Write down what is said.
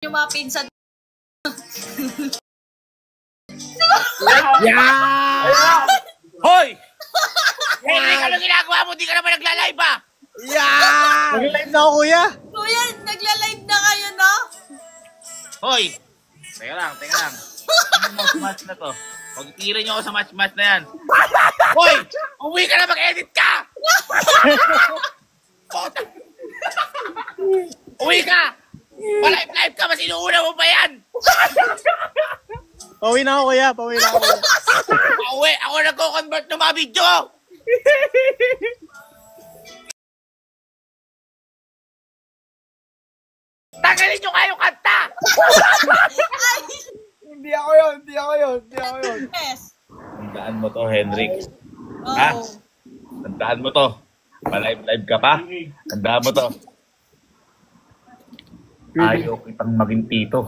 Yung mga pinsan. Yeah! Hoy! Henry, ano ginagawa mo? Di ka naman nagla-live ba? Yeah! Nag-live na ako, kuya. Kuya, nagla-live na kayo, no? Hoy! Teka lang. Ano match na to? Huwag tirin niyo ako sa match na yan. Hoy! Uwi ka na, mag-edit ka! Uwi ka! Palive ka, mas inuuna mo pa yan! Pauwi na ako, kuya. Pauwi na ako. Uwi! Ako nagko-convert ng mga video! Tagalin nyo kayo kanta! Hindi ako yun. Yes. Tandaan mo to, Henrik. Oh. Ha? Tandaan mo to. Palive ka pa? Tandaan mo to. Ayaw kitang maging tito.